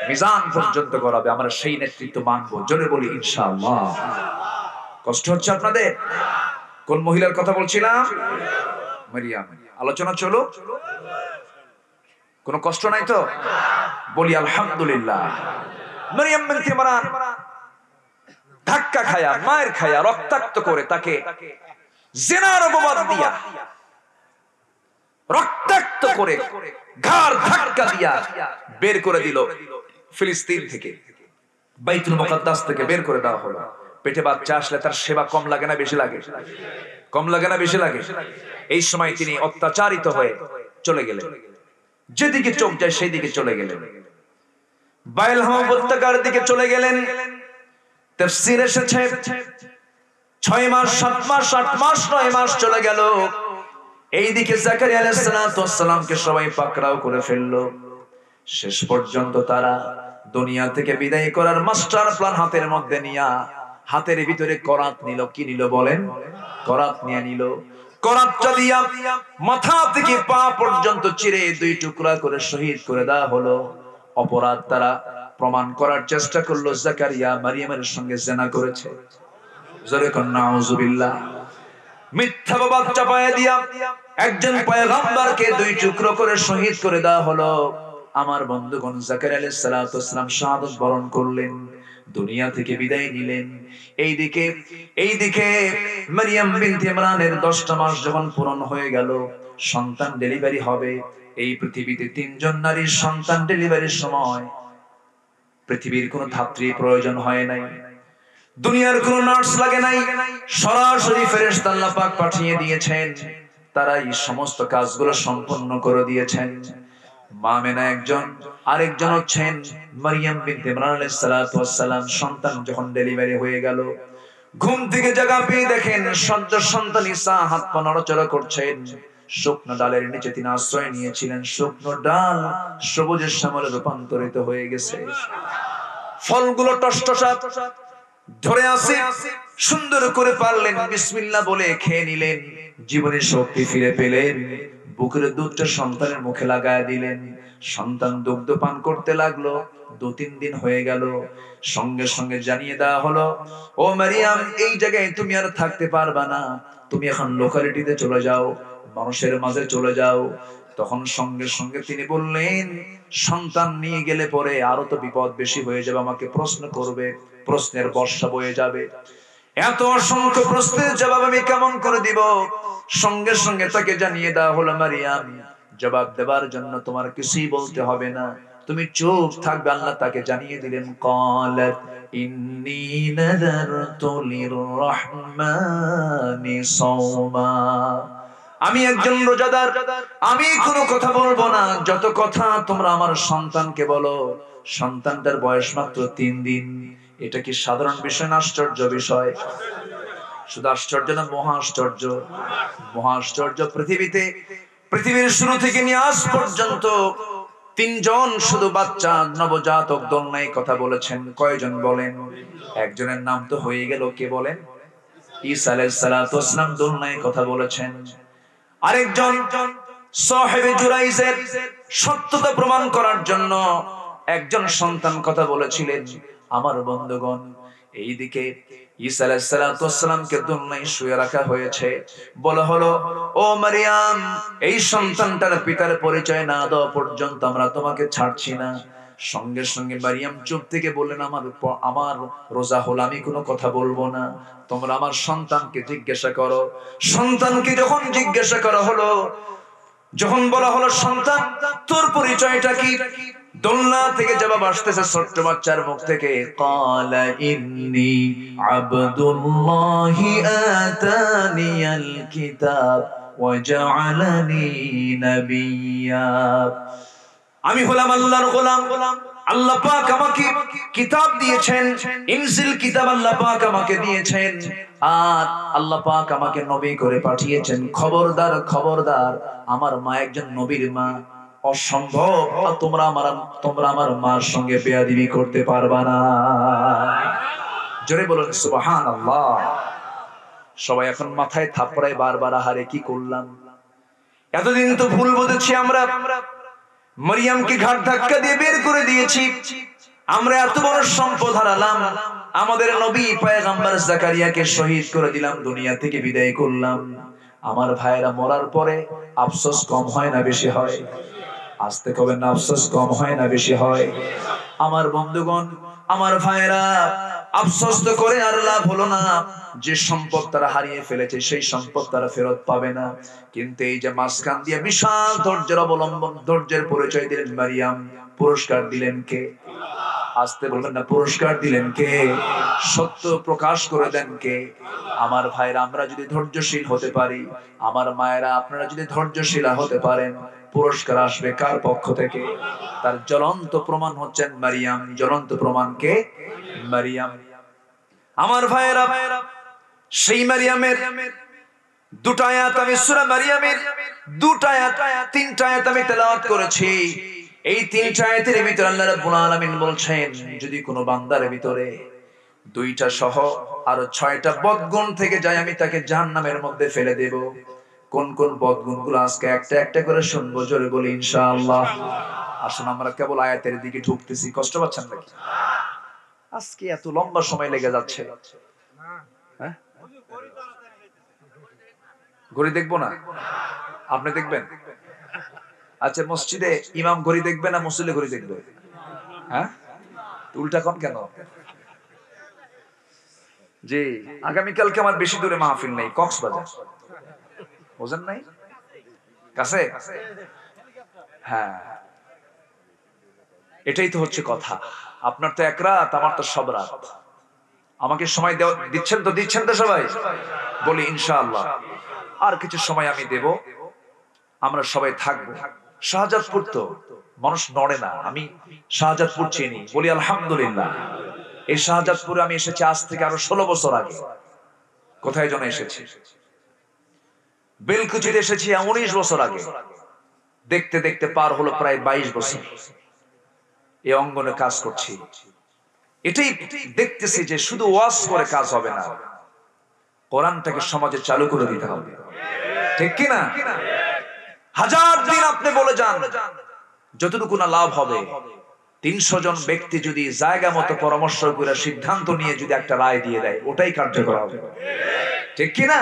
মিজান পর্যন্ত করাবে। আমরা সেই নেতৃত্ব মানবো। জোরে বলি ইনশাআল্লাহ। কষ্ট হচ্ছে আপনাদের? কোন মহিলার কথা বলছিলাম? মারিয়াম। আলোচনা চলো, কোনো কষ্ট নাই তো? বলি আলহামদুলিল্লাহ। মারিয়াম বিনতে ইমরান ধাক্কা খায়া, মায়ের খায়া, রক্তাক্ত করে তাকে জিনার অপবাদ দিয়া, রক্তাক্ত করে ঘাড় ধাক্কা দিয়া বের করে দিল ফিলিস্তিন থেকে, বাইতুল মুকাদ্দাস থেকে বের করে দেওয়া হলো। পেটে বাচ্চা আসলে তার সেবা কম লাগে না বেশি লাগে? কম লাগে না বেশি লাগে? এই সময় তিনি অত্যাচারিত হয়ে চলে গেলেন, যেদিকে চোখ যায় সেই দিকে চলে গেলেন। বাইলহামা উপত্যকার দিকে চলে গেলেন। তাফসীর এসেছে 6 মাস 7 মাস 8 মাস 9 মাস চলে গেল। এইদিকে জাকারিয়া আলাইহিস সালামকে সবাই পাকড়াও করে ফেললো। শেষ পর্যন্ত তারা দুনিয়া থেকে বিদায় করার মাস্টার প্ল্যান হাতের মধ্যে নিয়া, হাতের ভিতরে করাত নিল। কি নিল বলেন? করাত নিয়ে নিল। করাতটা দিয়া মাথা থেকে পা পর্যন্ত চিরে দুই টুকরা করে শহীদ করে দেওয়া হলো। অপরাধ তারা প্রমাণ করার চেষ্টা করলো জাকারিয়া মারিয়ামের সঙ্গে জিনা করেছে। জোরে কোন নাউজুবিল্লাহ। মিথ্যা অপবাদ চাপায়া দিয়া একজন পয়গম্বরকে দুই টুকরো করে শহীদ করে দেওয়া হলো। আমার বন্ধুগণ, জাকারিয়া আলাইহিস সালাতু ওয়াস সালাম শাহাদাত বরণ করলেন, দুনিয়া থেকে বিদায় নিলেন। এইদিকে মারিয়াম বিনতে ইমরানের 10টা মাস যখন পূরণ হয়ে গেল, সন্তান ডেলিভারি হবে। এই পৃথিবীতে 3 জন নারীর সন্তান ডেলিভারির সময় পৃথিবীর কোনো ধাত্রীর প্রয়োজন হয় নাই, দুনিয়ার কোনো নার্স লাগে নাই, সরাসরি ফেরেশতা আল্লাহ পাক পাঠিয়ে দিয়েছেন। তারা এই সমস্ত কাজগুলো সম্পন্ন করে দিয়েছেন। মা মেনা একজন, আরেকজন হচ্ছেন মারিয়াম বিনতে ইমরান আলাইহিস সালাতু ওয়াস সালাম। সন্তান যখন ডেলিভারি হয়ে গেল, ঘুম থেকে জাগা পেয়ে দেখেন সদ্য সন্তান ঈসা হাত পা নড়াচড়া করছেন। শুকনো ডালের নিচে তিনি আশ্রয় নিয়েছিলেন, শুকনো ডাল সবুজের শ্যামলে রূপান্তরিত হয়ে গেছে। ফলগুলো টসটসা ধরে আসে, সুন্দর করে পারলেন, বিসমিল্লাহ বলে খেয়ে নিলেন, জীবনের শক্তি ফিরে পেলেন। বুকের দুধটা সন্তানের মুখে লাগায় দিলেন। সন্তান দুগ্ধ পান করতে লাগলো। 2-3 দিন হয়ে গেল। সঙ্গে সঙ্গে জানিয়ে দেওয়া হলো, ও মারিয়াম, এই জায়গায় তুমি আর থাকতে পারবা না, তুমি এখন লোকালিটিতে চলে যাও, মানুষের মাঝে চলে যাও। তখন সঙ্গে সঙ্গে তিনি বললেন, সন্তান নিয়ে গেলে পরে আরো তো বিপদ বেশি হয়ে যাবে, আমাকে প্রশ্ন করবে, প্রশ্নের বর্ষা বয়ে যাবে। এত অসংখ্য প্রশ্নের জবাব আমি কেমন করে দিব? সঙ্গে সঙ্গে তাকে জানিয়ে দেওয়া হলো, মারিয়াম, জবাব দেবার জন্য তোমার কিছুই বলতে হবে না, তুমি চুপ থাকবে। আল্লাহ তাকে জানিয়ে দিলেন, ক্বালাত ইন্নী নাযারতু লিররহমানি সাওমা, আমি একজন রোজাদার, আমি কোনো কথা বলবো না, যত কথা তোমরা আমার সন্তানকে বলো। সন্তানটার বয়স মাত্র 3 দিন। এটা কি সাধারণ বিষয় না আশ্চর্য বিষয়? শুধু আশ্চর্য না, মহা আশ্চর্য। মহা আশ্চর্য। পৃথিবীর শুরু থেকে নিয়ে আজ পর্যন্ত 3 জন শুধু বাচ্চা নবজাতক দোলনায় কথা বলেছেন। কয়জন বলেন? একজনের নাম তো হয়ে গেল, কে বলেন? ঈসা আলাইহিস সালাতু ওয়াস সালাম দোলনায় কথা বলেছেন। আরেকজন সাহেবে জুরাইজের সত্যতা প্রমাণ করার জন্য একজন সন্তান কথা বলেছিলেন। আমার বন্ধুগণ, এইদিকে ঈসা আলাইহিস সালাতু ওয়াস সালামকে দোলনায় শুয়ে রাখা হয়েছে। বলা হলো, ও মারিয়াম, এই সন্তানটার পিতার পরিচয় না দেওয়া পর্যন্ত আমরা তোমাকে ছাড়ছি না। সঙ্গে সঙ্গে মারিয়াম চুপ থেকে বললেন, আমার রোজা হলো, আমি কোনো কথা বলবো না, তোমরা আমার সন্তানকে জিজ্ঞাসা করো। সন্তানকে যখন জিজ্ঞাসা করা হলো, যখন বলা হলো, সন্তান তোর পরিচয়টা কি? দোলনা থেকে জবাব আসতেছে ছোট্ট বাচ্চার মুখ থেকে, ক্বালা ইন্নী আবদুল্লাহি আতানিয়াল কিতাব ওয়া জাআলানি নাবিয়্যা, আমি হলাম আল্লাহর গোলাম। আল্লাহ পাক আমাকে কিতাব দিয়েছেন, ইনজিল কিতাব আল্লাহ পাক আমাকে দিয়েছেন, আর আল্লাহ পাক আমাকে নবী করে পাঠিয়েছেন। খবরদার, খবরদার, আমার মা একজন নবীর মা, অসম্ভব, তোমরা আমার মার সঙ্গে বেয়াদবি করতে পারবা না। জোরে বলুন সুবহানাল্লাহ। সবাই এখন মাথায় থাপড়ায় বারবার, আহারে কি করলাম, এতদিন তো ভুল বুঝেছি আমরা, মারিয়ামকে ঘাট ধাক্কা দিয়ে বের করে দিয়েছি, আমরা এত বড় সম্পদ হারালাম, আমাদের নবী পয়গম্বর জাকারিয়াকে শহীদ করে দিলাম, দুনিয়া থেকে বিদায় করলাম। আমার ভাইরা মরার পরে আফসোস কম হয় না বেশি হয়? আস্তে কবেন না, আফসোস কম হয় না বেশি হয়? আমার বন্ধুগণ, আমার ভাইরা, আফসোস তো করে আর লাভ হলো না। যে সম্পদ তারা হারিয়ে ফেলেছে সেই সম্পদ তারা ফেরত পাবে না। কিন্তু এই যে মাঝখান দিয়ে বিশাল ধৈর্যের অবলম্বন, ধৈর্যের পরিচয় দিলেন মারিয়াম, পুরস্কার দিলেন কে? আসতে বলবেন না, পুরস্কার দিলেন কে? সত্য প্রকাশ করে দেন কে? আমার ভাইরা, আমরা যদি ধৈর্যশীল হতে পারি, আমার মায়েরা আপনারা যদি ধৈর্যশীল হতে পারেন, পুরস্কার আসবে কার পক্ষ থেকে? তার জ্বলন্ত প্রমাণ হচ্ছেন মারিয়াম। জ্বলন্ত প্রমাণ কে? মারিয়াম। আমার ভাইরা, সেই মারিয়ামের 2টা আয়াত আমি সূরা মারিয়ামের 2টা আয়াত, 3টা আয়াত আমি তেলাওয়াত করেছি। এই 3টা আয়াতের ভিতরে আল্লাহ রাব্বুল আলামিন বলছেন, যদি কোনো বান্দার ভিতরে 2টা সহ আরো 6টা বদগুণ থেকে যায়, আমি তাকে জাহান্নামের মধ্যে ফেলে দেব। কোন কোন বদগুণগুলো আজকে একটা একটা করে শুনবো, জোরে বলি ইনশাআল্লাহ। আসুন আমরা কেবল আয়াতের দিকে ঢুকতেছি, কষ্ট পাচ্ছেন নাকি? আজকে এত লম্বা সময় লেগে যাচ্ছে। হ্যাঁ, ঘড়ি দেখবো না? আপনি দেখবেন? আচ্ছা, মসজিদে ইমাম ঘড়ি দেখবে না মুসল্লি ঘড়ি দেখবে? হ্যাঁ, উল্টা কোন কেন? জি, আগামীকালকে আমার বেশি দূরে মাহফিল নেই, কক্সবাজার, বুঝেন নাই? কাছে? হ্যাঁ, এটাই তো হচ্ছে কথা। আপনার তো এক রাত, আমার তো সব রাত। আমাকে সময় দিচ্ছেন তো সবাই? বলি ইনশাআল্লাহ। আর কিছু সময় আমি দেব, আমরা সবাই থাকবো। শাহজাদপুর তো মানুষ নড়ে না, আমি শাহজাদপুর চিনি, বলি আলহামদুলিল্লাহ। এই শাহজাদপুরে আমি এসেছি আজ থেকে আরো 16 বছর আগে। কোথায় যেন এসেছি, বেলকুচিতে এসেছি 19 বছর আগে। দেখতে দেখতে পার হলো প্রায় 22 বছর এই অঙ্গনে কাজ করছি। এটাই দেখতেছি যে শুধু ওয়াজ করে কাজ হবে না, কোরআনটাকে সমাজে চালু করে দিতে হবে, ঠিক কিনা? হাজার দিন আপনি বলে যান, যতটুকু না লাভ হবে, 300 জন ব্যক্তি যদি জায়গা মতো পরামর্শ করে সিদ্ধান্ত নিয়ে যদি একটা রায় দিয়ে দেয়, ওটাই কার্যকর হবে, ঠিক কিনা?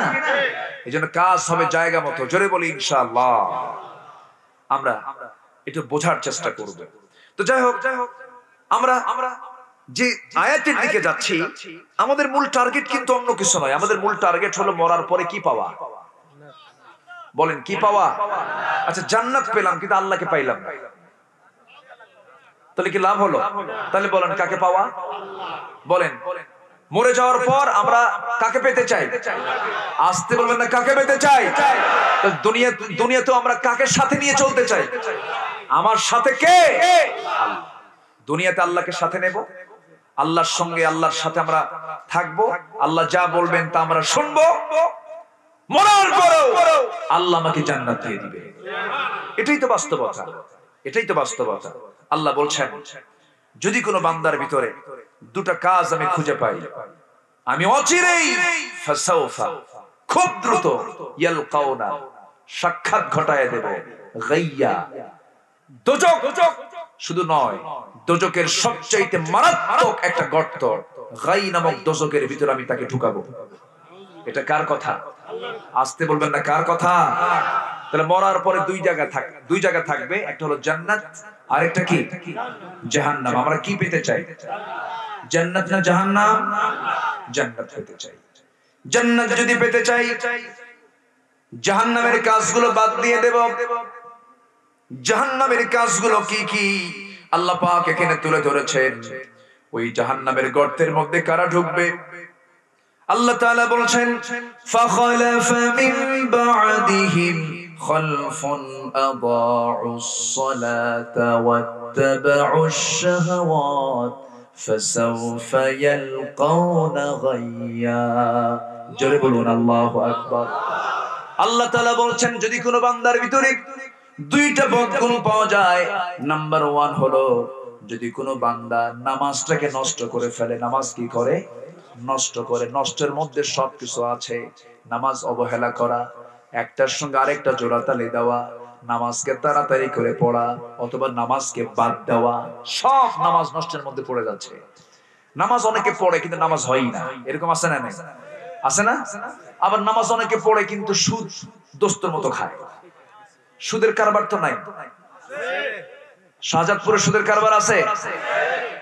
এই জন্য কাজ হবে জায়গা মতো, জোরে বলি ইনশাআল্লাহ। আমরা এটা বোঝার চেষ্টা করব। তো যাই হোক, আমরা যে আয়াতের দিকে যাচ্ছি, আমাদের মূল টার্গেট কিন্তু অন্য কিছু নয়। আমাদের মূল টার্গেট হলো মরার পরে কি পাওয়া। বলেন কি পাওয়া? আচ্ছা, জান্নাত পেলাম কিন্তু আল্লাহকে পাইলাম না, তাহলে কি লাভ হলো? তাহলে বলেন কাকে পাওয়া? বলেন, মরে যাওয়ার পর আমরা কাকে পেতে চাই? আসতে বলবেন না, কাকে পেতে চাই? দুনিয়া তো আমরা কাকে সাথে নিয়ে চলতে চাই? আমার সাথে কে? দুনিয়াতে আল্লাহকে সাথে নেব, আল্লাহর সঙ্গে আল্লাহর সাথে আমরা থাকবো, আল্লাহ যা বলবেন তা আমরা শুনবো, মরার পরেও আল্লাহ আমাকে জান্নাত দিয়ে দিবে। এটাই তো বাস্তবতা, এটাই তো বাস্তবতা। আল্লাহ বলছেন, যদি কোনো বান্দার ভিতরে দুটো কাজ আমি খুঁজে পাই, আমি অচিরেই ফাসাউফা, খুব দ্রুত, ইয়ালকাউনা, সাক্ষাৎ ঘটায় দেব, গাইয়া, দোজখ। শুধু নয়, দোজখের সবচাইতে মারাত্মক একটা গর্ত, গাই নামক দোজখের ভিতরে আমি তাকে ঢুকাবো। এটা কার কথা? আসতে বলবেন না, কার কথা? তাহলে মরার পরে দুই জায়গা থাকবে, একটা হলো জান্নাত, আর একটা কি? জাহান্নাম। আমরা কি পেতে চাই? জান্নাত না জাহান্নাম? জান্নাত পেতে চাই। জান্নাত যদি পেতে চাই, জাহান্নামের কাজগুলো বাদ দিয়ে দেব। জাহান্নামের কাজগুলো কি কি আল্লাহ পাক এখানে তুলে ধরেছেন। ওই জাহান্নামের গর্তের মধ্যে কারা ঢুকবে? আল্লাহ তাআলা বলছেন, ফাখালাফা মিন বা'দিহিম খালফুন আদাউস সালাতা ওয়াত্তাবাউশ শাহাওয়াত ফাসাউফা ইয়ালকাউনা গাইয়া। জোরে বলুন আল্লাহু আকবার। আল্লাহ তাআলা বলছেন, যদি কোনো বান্দার ভিতরে দুইটা বদগুণ পাওয়া যায়, নাম্বার 1 হলো যদি কোনো বান্দা নামাজটাকে নষ্ট করে ফেলে। নামাজ কি করে? নষ্ট করে। নষ্টের মধ্যে সবকিছু আছে। নামাজ অবহেলা করা, একটার সঙ্গে আরেকটা জোড়াতালি দেওয়া, নামাজকে তাড়াতাড়ি করে পড়া অথবা নামাজকে বাদ দেওয়া, সব নামাজ নষ্টের মধ্যে পড়ে যাচ্ছে। নামাজ অনেকে পড়ে কিন্তু নামাজ হয়ই না, এরকম আছে না? আছে না? আবার নামাজ অনেকে পড়ে কিন্তু সুদ দোস্তর মতো খায়। সুদের কারবার তো নাই? শাহজাদপুরে সুদের কারবার আছে?